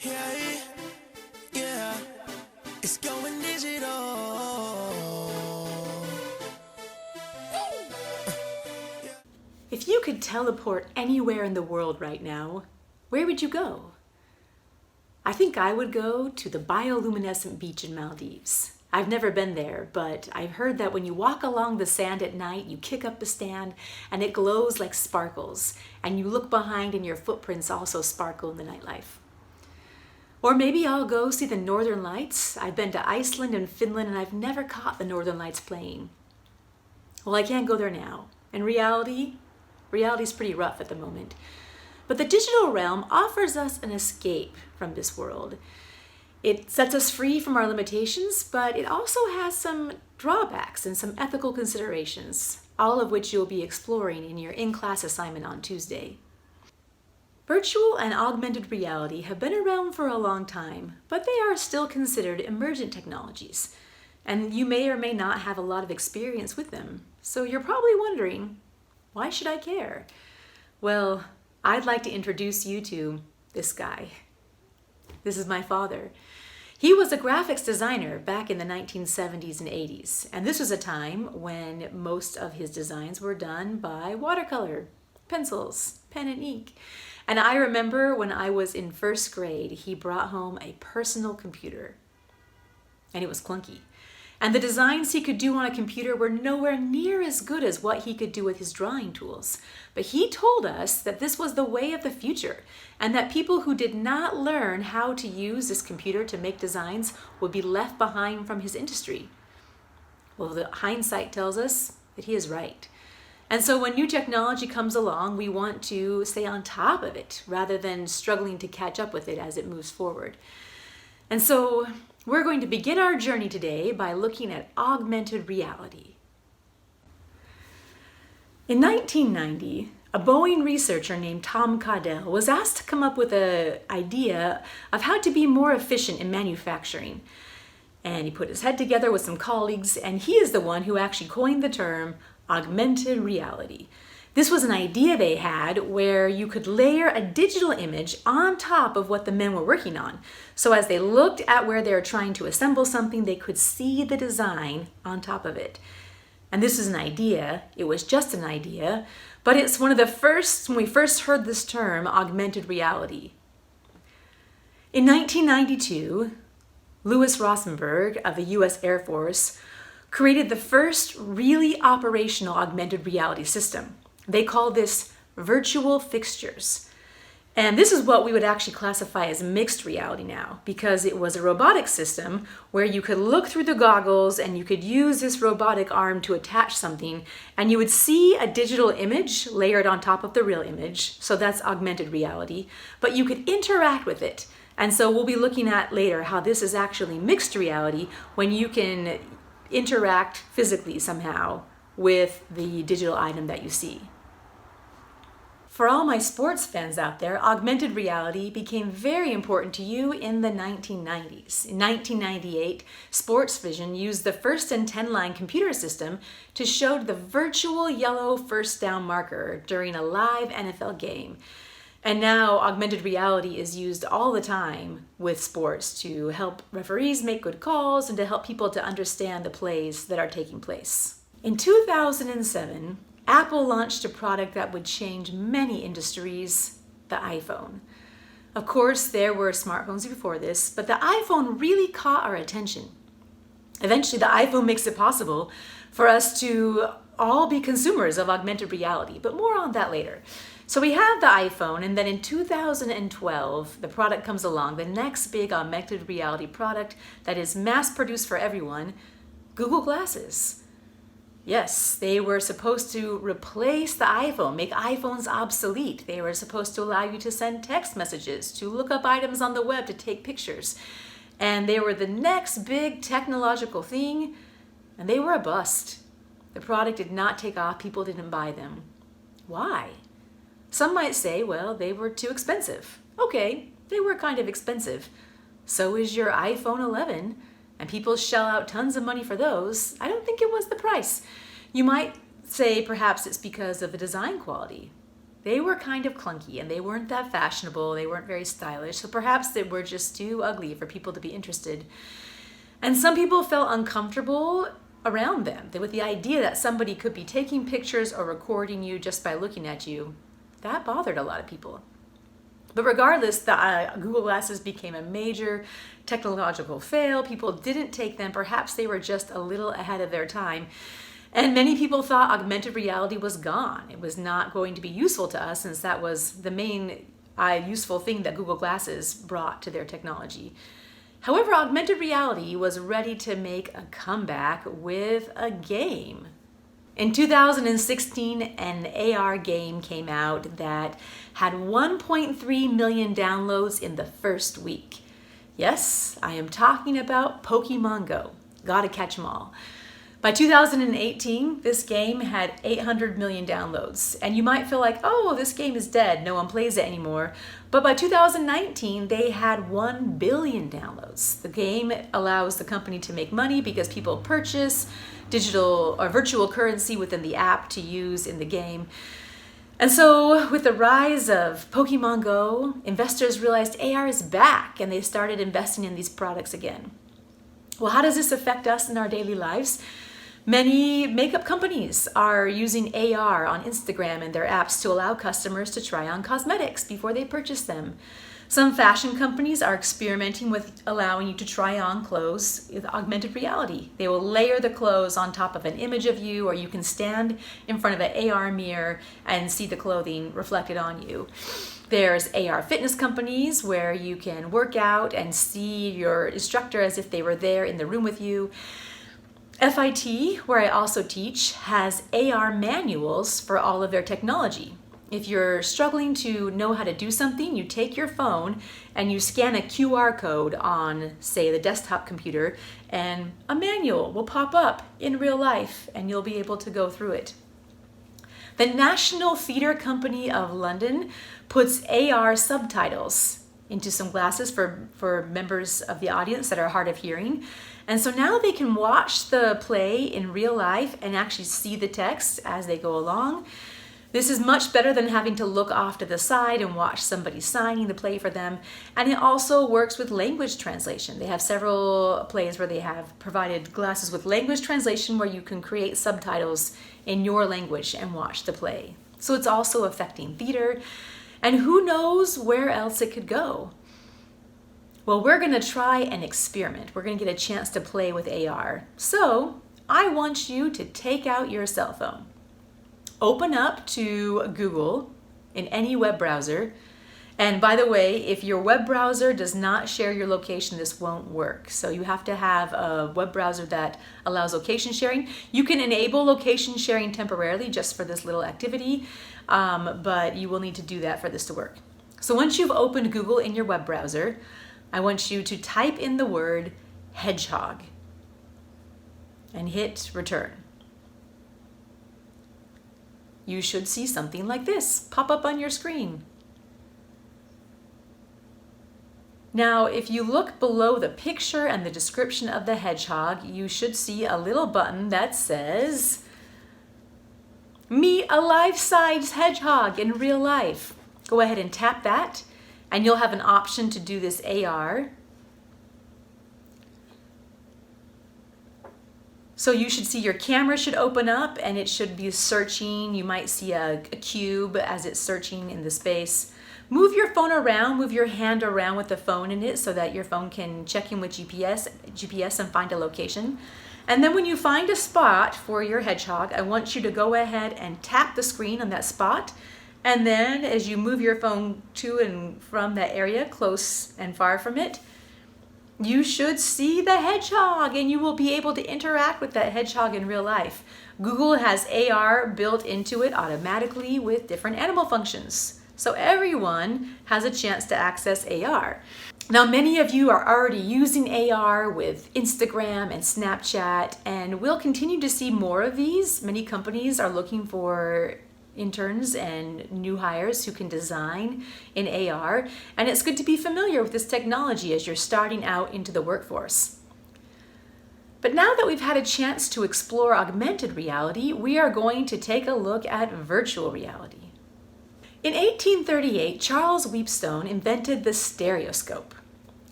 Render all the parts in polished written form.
Yeah, yeah, it's going digital. If you could teleport anywhere in the world right now, where would you go? I think I would go to the bioluminescent beach in Maldives. I've never been there, but I've heard that when you walk along the sand at night, you kick up the sand and it glows like sparkles, and you look behind and your footprints also sparkle in the nightlife. Or maybe I'll go see the Northern Lights. I've been to Iceland and Finland and I've never caught the Northern Lights playing. Well, I can't go there now. In reality's pretty rough at the moment. But the digital realm offers us an escape from this world. It sets us free from our limitations, but it also has some drawbacks and some ethical considerations, all of which you'll be exploring in your in-class assignment on Tuesday. Virtual and augmented reality have been around for a long time, but they are still considered emergent technologies, and you may or may not have a lot of experience with them. So you're probably wondering, why should I care? Well, I'd like to introduce you to this guy. This is my father. He was a graphics designer back in the 1970s and 80s, and this was a time when most of his designs were done by watercolor, pencils, pen and ink. And I remember when I was in first grade, he brought home a personal computer, and it was clunky. And the designs he could do on a computer were nowhere near as good as what he could do with his drawing tools. But he told us that this was the way of the future, and that people who did not learn how to use this computer to make designs would be left behind from his industry. Well, the hindsight tells us that he is right. And so when new technology comes along, we want to stay on top of it rather than struggling to catch up with it as it moves forward. And so we're going to begin our journey today by looking at augmented reality. In 1990, a Boeing researcher named Tom Caudell was asked to come up with an idea of how to be more efficient in manufacturing. And he put his head together with some colleagues, and he is the one who actually coined the term augmented reality. This was an idea they had where you could layer a digital image on top of what the men were working on. So as they looked at where they were trying to assemble something, they could see the design on top of it. And this is an idea. It was just an idea, but it's one of the first, when we first heard this term, augmented reality. In 1992, Louis Rosenberg of the US Air Force created the first really operational augmented reality system. They call this virtual fixtures. And this is what we would actually classify as mixed reality now, because it was a robotic system where you could look through the goggles and you could use this robotic arm to attach something, and you would see a digital image layered on top of the real image. So that's augmented reality, but you could interact with it. And so we'll be looking at later how this is actually mixed reality when you can interact physically somehow with the digital item that you see. For all my sports fans out there, augmented reality became very important to you in the 1990s. In 1998, Sports Vision used the first and 10-line computer system to show the virtual yellow first down marker during a live NFL game. And now augmented reality is used all the time with sports to help referees make good calls and to help people to understand the plays that are taking place. In 2007, Apple launched a product that would change many industries, the iPhone. Of course, there were smartphones before this, but the iPhone really caught our attention. Eventually, the iPhone makes it possible for us to all be consumers of augmented reality, but more on that later. So we have the iPhone, and then in 2012, the product comes along, the next big augmented reality product that is mass-produced for everyone, Google Glasses. Yes, they were supposed to replace the iPhone, make iPhones obsolete. They were supposed to allow you to send text messages, to look up items on the web, to take pictures. And they were the next big technological thing, and they were a bust. The product did not take off, people didn't buy them. Why? Some might say, well, they were too expensive. Okay, they were kind of expensive. So is your iPhone 11. And people shell out tons of money for those. I don't think it was the price. You might say perhaps it's because of the design quality. they were kind of clunky and they weren't that fashionable. They weren't very stylish. So perhaps they were just too ugly for people to be interested. And some people felt uncomfortable around them with the idea that somebody could be taking pictures or recording you just by looking at you. That bothered a lot of people. But regardless, the Google Glasses became a major technological fail. People didn't take them. Perhaps they were just a little ahead of their time. And many people thought augmented reality was gone. It was not going to be useful to us, since that was the main useful thing that Google Glasses brought to their technology. However, augmented reality was ready to make a comeback with a game. In 2016, an AR game came out that had 1.3 million downloads in the first week. Yes, I am talking about Pokemon Go. Gotta catch 'em all. By 2018, this game had 800 million downloads. And you might feel like, oh, this game is dead. No one plays it anymore. But by 2019, they had 1 billion downloads. The game allows the company to make money because people purchase digital or virtual currency within the app to use in the game. And so with the rise of Pokemon Go, investors realized AR is back and they started investing in these products again. Well, how does this affect us in our daily lives? Many makeup companies are using AR on Instagram and their apps to allow customers to try on cosmetics before they purchase them. Some fashion companies are experimenting with allowing you to try on clothes with augmented reality. They will layer the clothes on top of an image of you, or you can stand in front of an AR mirror and see the clothing reflected on you. There's AR fitness companies where you can work out and see your instructor as if they were there in the room with you. FIT, where I also teach, has AR manuals for all of their technology. If you're struggling to know how to do something, you take your phone and you scan a QR code on, say, the desktop computer, and a manual will pop up in real life and you'll be able to go through it. The National Theatre Company of London puts AR subtitles into some glasses for members of the audience that are hard of hearing. And so now they can watch the play in real life and actually see the text as they go along. This is much better than having to look off to the side and watch somebody signing the play for them. And it also works with language translation. They have several plays where they have provided glasses with language translation where you can create subtitles in your language and watch the play. So it's also affecting theater. And who knows where else it could go? Well, we're going to try an experiment. We're going to get a chance to play with AR. So I want you to take out your cell phone. Open up to Google in any web browser. And by the way, if your web browser does not share your location, this won't work. So you have to have a web browser that allows location sharing. You can enable location sharing temporarily just for this little activity, but you will need to do that for this to work. So once you've opened Google in your web browser, I want you to type in the word hedgehog and hit return. You should see something like this pop up on your screen. Now, if you look below the picture and the description of the hedgehog, you should see a little button that says, "Meet a life-size hedgehog in real life." Go ahead and tap that, and you'll have an option to do this AR. So you should see your camera should open up and it should be searching. You might see a cube as it's searching in the space. Move your phone around, move your hand around with the phone in it so that your phone can check in with GPS and find a location. And then when you find a spot for your hedgehog, I want you to go ahead and tap the screen on that spot. And then as you move your phone to and from that area, close and far from it, you should see the hedgehog and you will be able to interact with that hedgehog in real life. Google has AR built into it automatically with different animal functions. So everyone has a chance to access AR. Now, many of you are already using AR with Instagram and Snapchat, and we'll continue to see more of these. Many companies are looking for interns and new hires who can design in AR, and it's good to be familiar with this technology as you're starting out into the workforce. But now that we've had a chance to explore augmented reality, we are going to take a look at virtual reality. In 1838, Charles Wheatstone invented the stereoscope.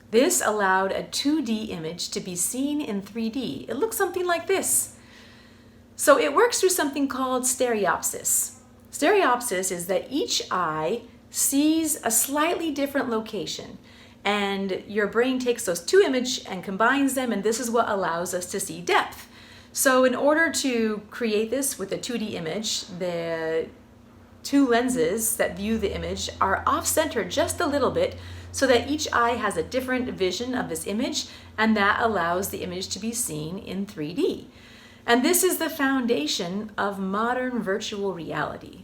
This allowed a 2D image to be seen in 3D. It looks something like this. So it works through something called stereopsis. Stereopsis is that each eye sees a slightly different location, and your brain takes those two images and combines them, and this is what allows us to see depth. So in order to create this with a 2D image, the two lenses that view the image are off-center just a little bit so that each eye has a different vision of this image, and that allows the image to be seen in 3D. And this is the foundation of modern virtual reality.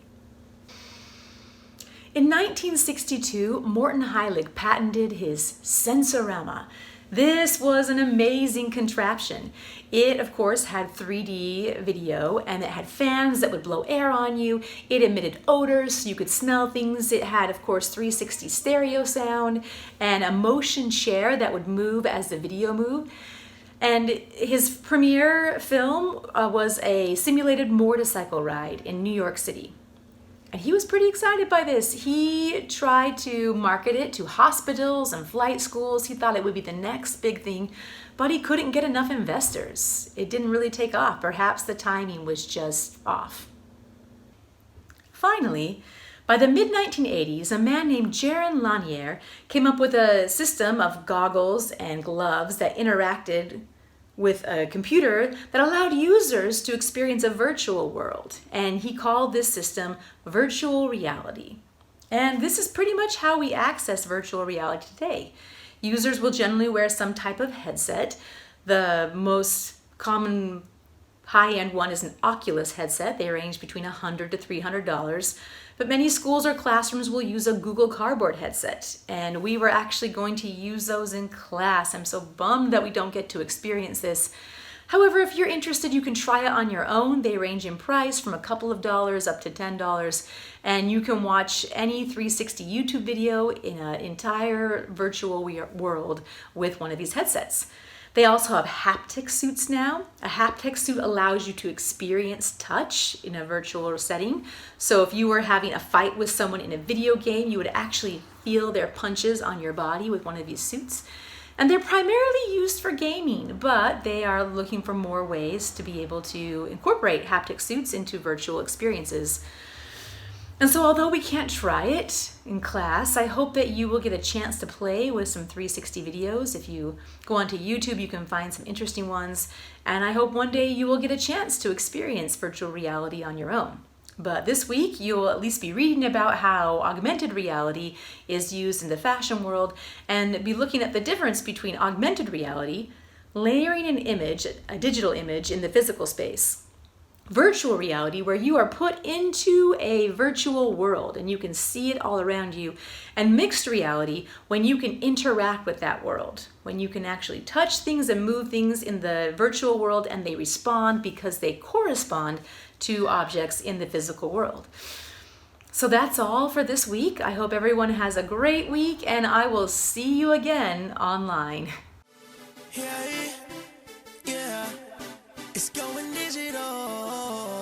In 1962, Morton Heilig patented his Sensorama. This was an amazing contraption. It, of course, had 3D video, and it had fans that would blow air on you. It emitted odors so you could smell things. It had, of course, 360 stereo sound and a motion chair that would move as the video moved. And his premiere film was a simulated motorcycle ride in New York City. And he was pretty excited by this. He tried to market it to hospitals and flight schools. He thought it would be the next big thing, but he couldn't get enough investors. It didn't really take off. Perhaps the timing was just off. Finally, by the mid-1980s, a man named Jaron Lanier came up with a system of goggles and gloves that interacted with a computer that allowed users to experience a virtual world. And he called this system virtual reality. And this is pretty much how we access virtual reality today. Users will generally wear some type of headset. The most common high-end one is an Oculus headset. They range between $100 to $300. But many schools or classrooms will use a Google Cardboard headset. And we were actually going to use those in class. I'm so bummed that we don't get to experience this. However, if you're interested, you can try it on your own. They range in price from a couple of dollars up to $10. And you can watch any 360 YouTube video in an entire virtual world with one of these headsets. They also have haptic suits now. A haptic suit allows you to experience touch in a virtual setting. So if you were having a fight with someone in a video game, you would actually feel their punches on your body with one of these suits. And they're primarily used for gaming, but they are looking for more ways to be able to incorporate haptic suits into virtual experiences. And so although we can't try it in class, I hope that you will get a chance to play with some 360 videos. If you go onto YouTube, you can find some interesting ones. And I hope one day you will get a chance to experience virtual reality on your own. But this week, you'll at least be reading about how augmented reality is used in the fashion world and be looking at the difference between augmented reality, layering an image, a digital image, in the physical space, virtual reality, where you are put into a virtual world and you can see it all around you, and mixed reality, when you can interact with that world, when you can actually touch things and move things in the virtual world and they respond because they correspond to objects in the physical world. So that's all for this week. I hope everyone has a great week, and I will see you again online. Yeah, yeah, it's going digital.